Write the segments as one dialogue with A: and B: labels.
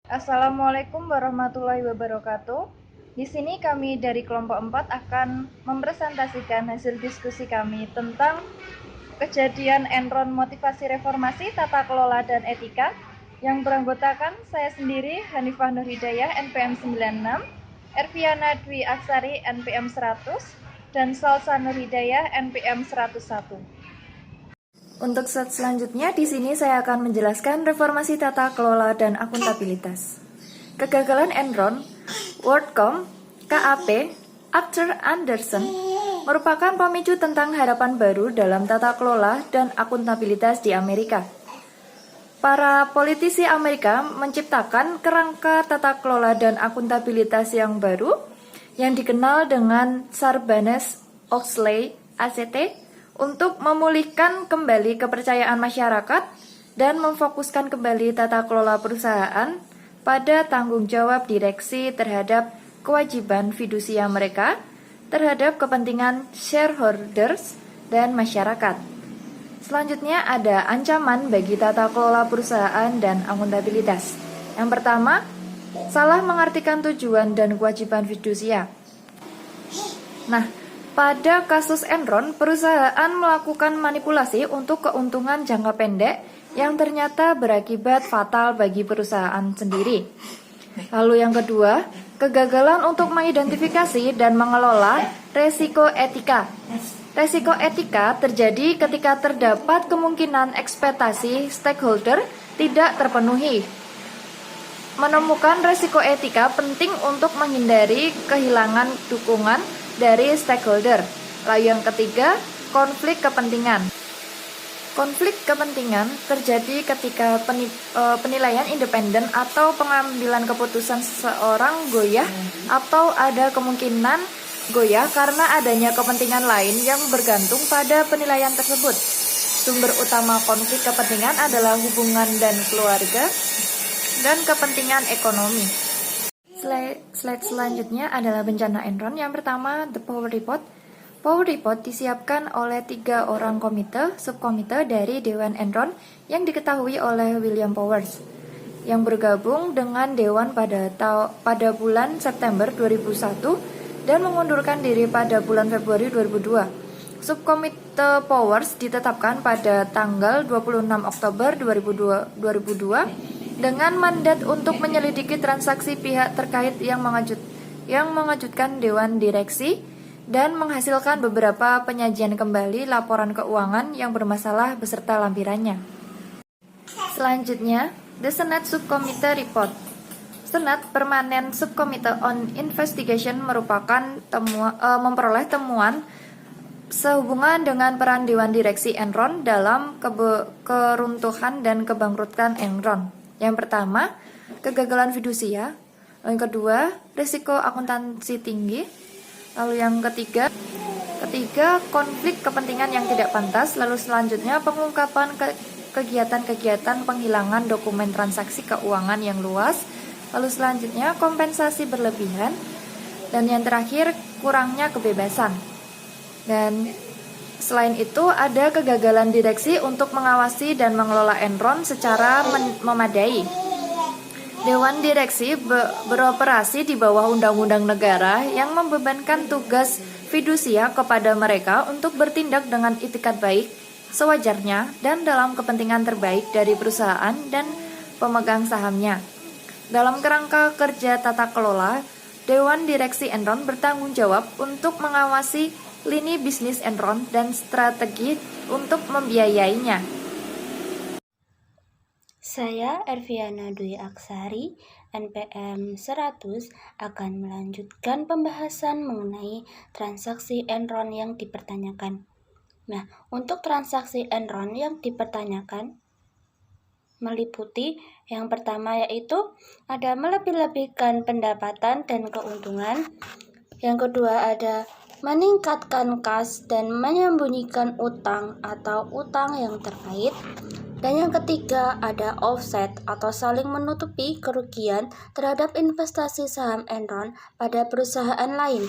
A: Assalamualaikum warahmatullahi wabarakatuh. Di sini kami dari kelompok 4 akan mempresentasikan hasil diskusi kami tentang kejadian Enron Motivasi Reformasi Tata Kelola dan Etika yang beranggotakan saya sendiri Hanifah Nur Hidayah NPM 96, Erviana Dwi Aksari NPM 100, dan Salsa Nur Hidayah NPM 101. Untuk slide selanjutnya, di sini saya akan menjelaskan reformasi tata kelola dan akuntabilitas. Kegagalan Enron, WorldCom, KAP, Arthur Andersen merupakan pemicu tentang harapan baru dalam tata kelola dan akuntabilitas di Amerika. Para politisi Amerika menciptakan kerangka tata kelola dan akuntabilitas yang baru yang dikenal dengan Sarbanes-Oxley ACT untuk memulihkan kembali kepercayaan masyarakat dan memfokuskan kembali tata kelola perusahaan pada tanggung jawab direksi terhadap kewajiban fidusia mereka terhadap kepentingan shareholders dan masyarakat. Selanjutnya ada ancaman bagi tata kelola perusahaan dan akuntabilitas. Yang pertama, salah mengartikan tujuan dan kewajiban fidusia. Nah, pada kasus Enron, perusahaan melakukan manipulasi untuk keuntungan jangka pendek yang ternyata berakibat fatal bagi perusahaan sendiri. Lalu yang kedua, kegagalan untuk mengidentifikasi dan mengelola resiko etika. Resiko etika terjadi ketika terdapat kemungkinan ekspektasi stakeholder tidak terpenuhi. Menemukan resiko etika penting untuk menghindari kehilangan dukungan dari stakeholder. Lalu yang ketiga, konflik kepentingan. Konflik kepentingan terjadi ketika penilaian independen atau pengambilan keputusan seseorang goyah atau ada kemungkinan goyah karena adanya kepentingan lain yang bergantung pada penilaian tersebut. Sumber utama konflik kepentingan adalah hubungan dan keluarga dan kepentingan ekonomi. Slide selanjutnya adalah bencana Enron. Yang pertama, The Power Report. Power Report disiapkan oleh 3 orang subkomite dari Dewan Enron yang diketahui oleh William Powers, yang bergabung dengan Dewan pada bulan September 2001 dan mengundurkan diri pada bulan Februari 2002. Subkomite Powers ditetapkan pada tanggal 26 Oktober 2002 dengan mandat untuk menyelidiki transaksi pihak terkait yang mengejutkan Dewan Direksi dan menghasilkan beberapa penyajian kembali laporan keuangan yang bermasalah beserta lampirannya. Selanjutnya, The Senate Subcommittee Report. Senate Permanent Subcommittee on Investigation merupakan memperoleh temuan sehubungan dengan peran Dewan Direksi Enron dalam keruntuhan dan kebangkrutan Enron. Yang pertama, kegagalan fidusia. Lalu yang kedua, risiko akuntansi tinggi. Lalu yang ketiga, konflik kepentingan yang tidak pantas. Lalu selanjutnya, pengungkapan kegiatan-kegiatan penghilangan dokumen transaksi keuangan yang luas. Lalu selanjutnya, kompensasi berlebihan. Dan yang terakhir, kurangnya kebebasan. Dan selain itu, ada kegagalan direksi untuk mengawasi dan mengelola Enron secara memadai. Dewan Direksi beroperasi di bawah undang-undang negara yang membebankan tugas fidusia kepada mereka untuk bertindak dengan itikat baik, sewajarnya, dan dalam kepentingan terbaik dari perusahaan dan pemegang sahamnya. Dalam kerangka kerja tata kelola, Dewan Direksi Enron bertanggung jawab untuk mengawasi lini bisnis Enron dan strategi untuk membiayainya.
B: Saya Erviana Dwi Aksari, NPM 100, akan melanjutkan pembahasan mengenai transaksi Enron yang dipertanyakan. Nah, untuk transaksi Enron yang dipertanyakan meliputi yang pertama yaitu ada melebih-lebihkan pendapatan dan keuntungan. Yang kedua ada meningkatkan kas dan menyembunyikan utang atau utang yang terkait. Dan yang ketiga ada offset atau saling menutupi kerugian terhadap investasi saham Enron pada perusahaan lain.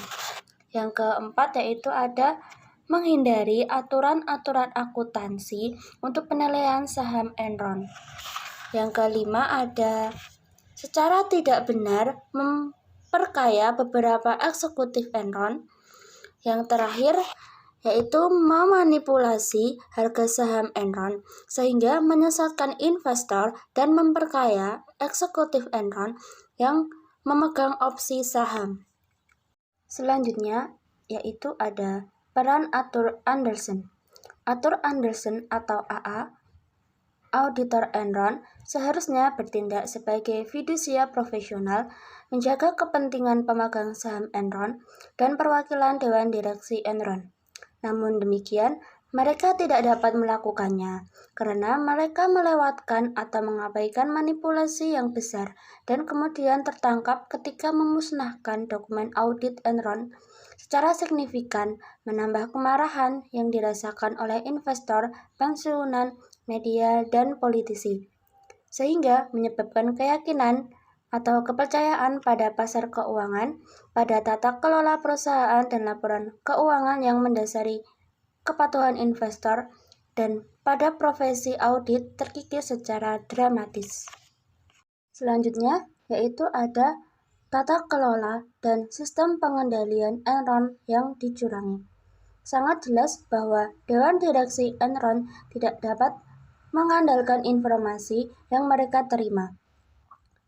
B: Yang keempat yaitu ada menghindari aturan-aturan akuntansi untuk penilaian saham Enron. Yang kelima ada secara tidak benar memperkaya beberapa eksekutif Enron. Yang terakhir yaitu memanipulasi harga saham Enron sehingga menyesatkan investor dan memperkaya eksekutif Enron yang memegang opsi saham. Selanjutnya yaitu ada peran Arthur Andersen. Arthur Andersen atau AA, auditor Enron, seharusnya bertindak sebagai fidusia profesional, menjaga kepentingan pemegang saham Enron dan perwakilan Dewan Direksi Enron. Namun demikian, mereka tidak dapat melakukannya karena mereka melewatkan atau mengabaikan manipulasi yang besar dan kemudian tertangkap ketika memusnahkan dokumen audit Enron. Secara signifikan menambah kemarahan yang dirasakan oleh investor, pensiunan, media, dan politisi, sehingga menyebabkan keyakinan atau kepercayaan pada pasar keuangan, pada tata kelola perusahaan dan laporan keuangan yang mendasari kepatuhan investor, dan pada profesi audit terkikis secara dramatis. Selanjutnya, yaitu ada tata kelola dan sistem pengendalian Enron yang dicurangi. Sangat jelas bahwa Dewan Direksi Enron tidak dapat mengandalkan informasi yang mereka terima,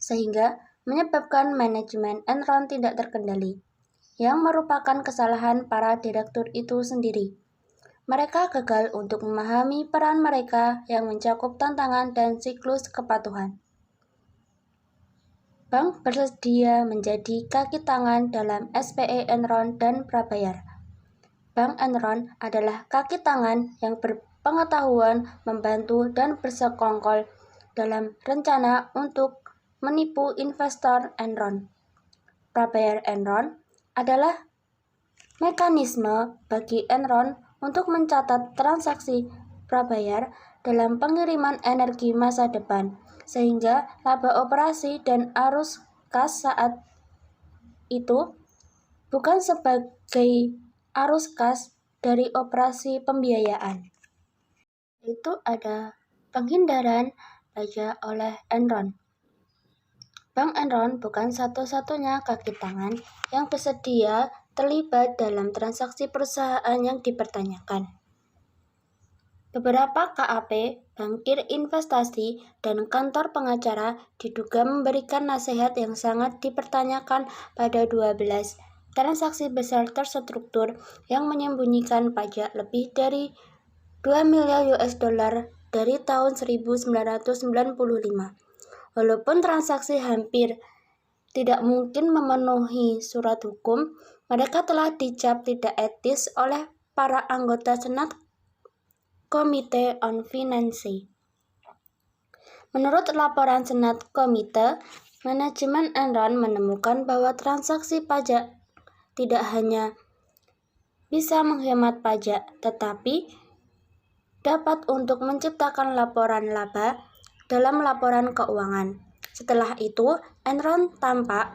B: sehingga menyebabkan manajemen Enron tidak terkendali, yang merupakan kesalahan para direktur itu sendiri. Mereka gagal untuk memahami peran mereka yang mencakup tantangan dan siklus kepatuhan. Bank bersedia menjadi kaki tangan dalam SPE Enron dan prabayar. Bank Enron adalah kaki tangan yang berpengetahuan, membantu, dan bersekongkol dalam rencana untuk menipu investor Enron. Prabayar Enron adalah mekanisme bagi Enron untuk mencatat transaksi prabayar dalam pengiriman energi masa depan, sehingga laba operasi dan arus kas saat itu bukan sebagai arus kas dari operasi pembiayaan. Itu ada penghindaran pajak oleh Enron. Bank Enron bukan satu-satunya kaki tangan yang bersedia terlibat dalam transaksi perusahaan yang dipertanyakan. Beberapa KAP, bankir investasi, dan kantor pengacara diduga memberikan nasihat yang sangat dipertanyakan pada 12 transaksi besar terstruktur yang menyembunyikan pajak lebih dari 2 miliar US dollar dari tahun 1995. Walaupun transaksi hampir tidak mungkin memenuhi surat hukum, mereka telah dicap tidak etis oleh para anggota Senat Komite on Finance. Menurut laporan Senat Komite, manajemen Enron menemukan bahwa transaksi pajak tidak hanya bisa menghemat pajak, tetapi dapat untuk menciptakan laporan laba dalam laporan keuangan. Setelah itu, Enron tampak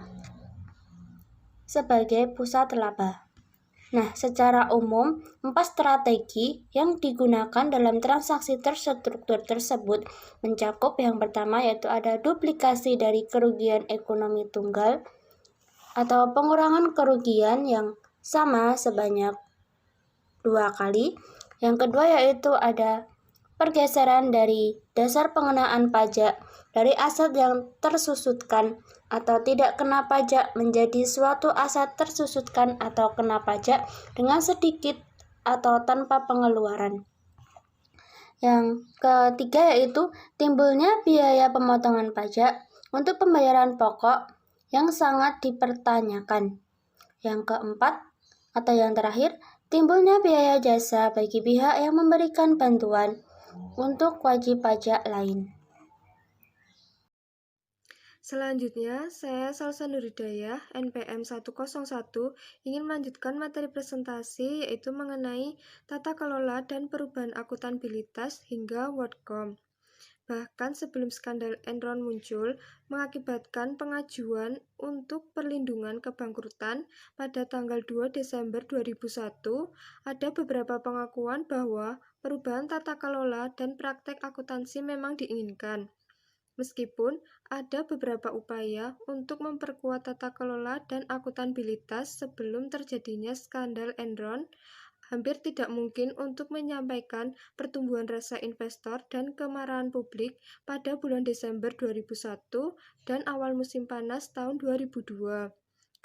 B: sebagai pusat laba. Nah, secara umum, 4 strategi yang digunakan dalam transaksi terstruktur tersebut mencakup yang pertama yaitu ada duplikasi dari kerugian ekonomi tunggal atau pengurangan kerugian yang sama sebanyak 2 kali. Yang kedua yaitu ada pergeseran dari dasar pengenaan pajak dari aset yang tersusutkan atau tidak kena pajak menjadi suatu aset tersusutkan atau kena pajak dengan sedikit atau tanpa pengeluaran. Yang ketiga yaitu timbulnya biaya pemotongan pajak untuk pembayaran pokok yang sangat dipertanyakan. Yang keempat atau yang terakhir, timbulnya biaya jasa bagi pihak yang memberikan bantuan untuk wajib pajak lain.
C: Selanjutnya, saya Salsa Nuridayah, NPM 101, ingin melanjutkan materi presentasi yaitu mengenai tata kelola dan perubahan akuntabilitas hingga WorldCom. Bahkan sebelum skandal Enron muncul, mengakibatkan pengajuan untuk perlindungan kebangkrutan pada tanggal 2 Desember 2001, ada beberapa pengakuan bahwa perubahan tata kelola dan praktek akuntansi memang diinginkan. Meskipun ada beberapa upaya untuk memperkuat tata kelola dan akuntabilitas sebelum terjadinya skandal Enron, hampir tidak mungkin untuk menyampaikan pertumbuhan rasa investor dan kemarahan publik pada bulan Desember 2001 dan awal musim panas tahun 2002.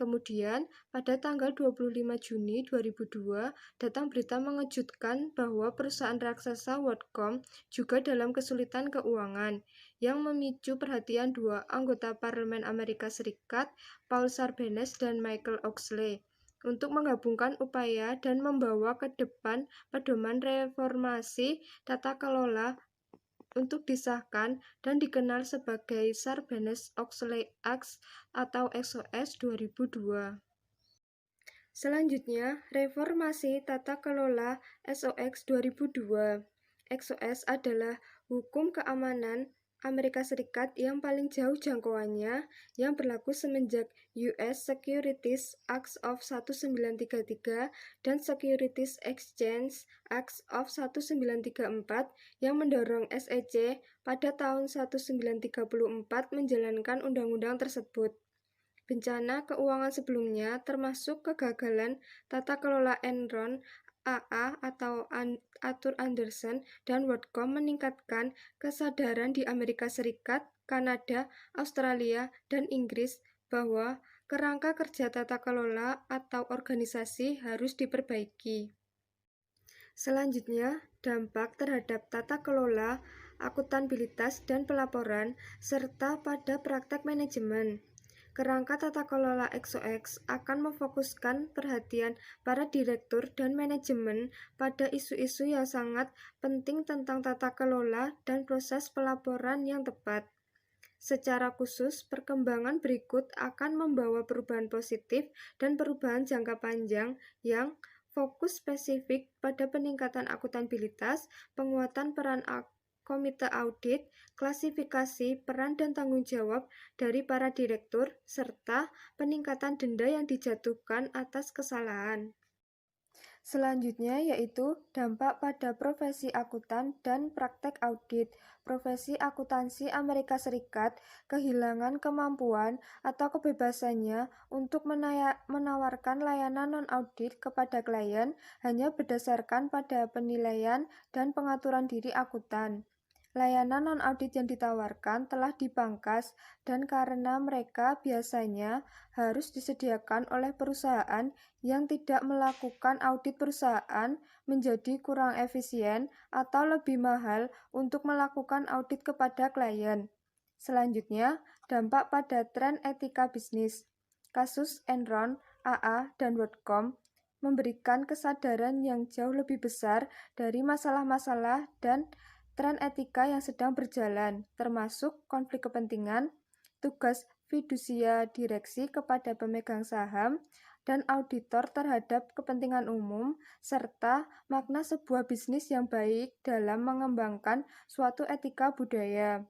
C: Kemudian, pada tanggal 25 Juni 2002, datang berita mengejutkan bahwa perusahaan raksasa WorldCom juga dalam kesulitan keuangan, yang memicu perhatian dua anggota parlemen Amerika Serikat, Paul Sarbanes dan Michael Oxley, untuk menggabungkan upaya dan membawa ke depan pedoman reformasi tata kelola untuk disahkan dan dikenal sebagai Sarbanes-Oxley Act atau SOX 2002. Selanjutnya, reformasi tata kelola SOX 2002. SOX adalah hukum keamanan Amerika Serikat yang paling jauh jangkauannya, yang berlaku semenjak US Securities Act of 1933 dan Securities Exchange Act of 1934 yang mendorong SEC pada tahun 1934 menjalankan undang-undang tersebut. Bencana keuangan sebelumnya, termasuk kegagalan tata kelola Enron, AA atau Arthur Andersen, dan WorldCom meningkatkan kesadaran di Amerika Serikat, Kanada, Australia, dan Inggris bahwa kerangka kerja tata kelola atau organisasi harus diperbaiki. Selanjutnya, dampak terhadap tata kelola, akuntabilitas, dan pelaporan, serta pada praktek manajemen. Kerangka tata kelola XOX akan memfokuskan perhatian para direktur dan manajemen pada isu-isu yang sangat penting tentang tata kelola dan proses pelaporan yang tepat. Secara khusus, perkembangan berikut akan membawa perubahan positif dan perubahan jangka panjang yang fokus spesifik pada peningkatan akuntabilitas, penguatan peran komite audit, klasifikasi peran dan tanggung jawab dari para direktur, serta peningkatan denda yang dijatuhkan atas kesalahan. Selanjutnya yaitu dampak pada profesi akuntan dan praktek audit. Profesi akuntansi Amerika Serikat kehilangan kemampuan atau kebebasannya untuk menawarkan layanan non-audit kepada klien hanya berdasarkan pada penilaian dan pengaturan diri akuntan. Layanan non-audit yang ditawarkan telah dipangkas dan karena mereka biasanya harus disediakan oleh perusahaan yang tidak melakukan audit perusahaan menjadi kurang efisien atau lebih mahal untuk melakukan audit kepada klien. Selanjutnya, dampak pada tren etika bisnis. Kasus Enron, AA, dan WorldCom memberikan kesadaran yang jauh lebih besar dari masalah-masalah dan tren etika yang sedang berjalan, termasuk konflik kepentingan, tugas fidusia direksi kepada pemegang saham, dan auditor terhadap kepentingan umum, serta makna sebuah bisnis yang baik dalam mengembangkan suatu etika budaya.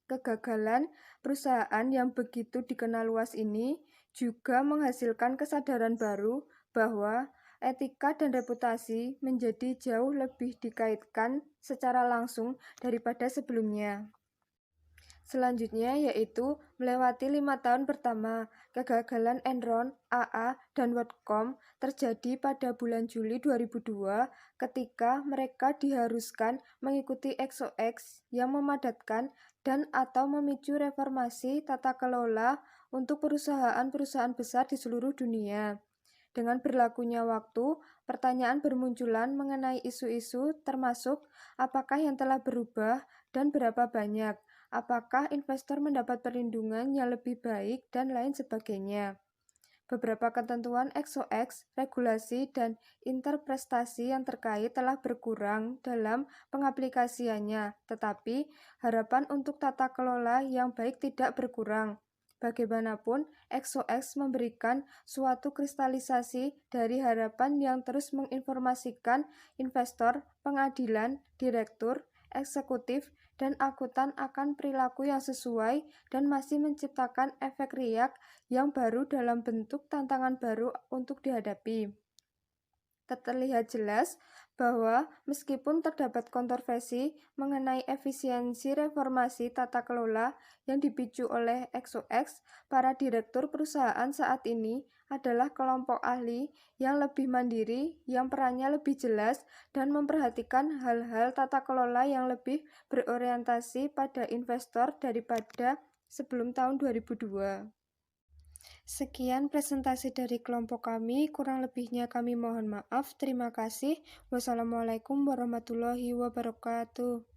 C: Kegagalan perusahaan yang begitu dikenal luas ini juga menghasilkan kesadaran baru bahwa etika dan reputasi menjadi jauh lebih dikaitkan secara langsung daripada sebelumnya. Selanjutnya yaitu melewati 5 tahun pertama, kegagalan Enron, AA, dan WorldCom terjadi pada bulan Juli 2002 ketika mereka diharuskan mengikuti XOX yang memadatkan dan atau memicu reformasi tata kelola untuk perusahaan-perusahaan besar di seluruh dunia. Dengan berlakunya waktu, pertanyaan bermunculan mengenai isu-isu termasuk apakah yang telah berubah dan berapa banyak, apakah investor mendapat perlindungan yang lebih baik, dan lain sebagainya. Beberapa ketentuan XOX, regulasi, dan interpretasi yang terkait telah berkurang dalam pengaplikasiannya, tetapi harapan untuk tata kelola yang baik tidak berkurang. Bagaimanapun, XOX memberikan suatu kristalisasi dari harapan yang terus menginformasikan investor, pengadilan, direktur, eksekutif, dan akuntan akan perilaku yang sesuai dan masih menciptakan efek riak yang baru dalam bentuk tantangan baru untuk dihadapi. terlihat jelas bahwa meskipun terdapat kontroversi mengenai efisiensi reformasi tata kelola yang dipicu oleh XOX, para direktur perusahaan saat ini adalah kelompok ahli yang lebih mandiri, yang perannya lebih jelas, dan memperhatikan hal-hal tata kelola yang lebih berorientasi pada investor daripada sebelum tahun 2002. Sekian presentasi dari kelompok kami, kurang lebihnya kami mohon maaf. Terima kasih. Wassalamualaikum warahmatullahi wabarakatuh.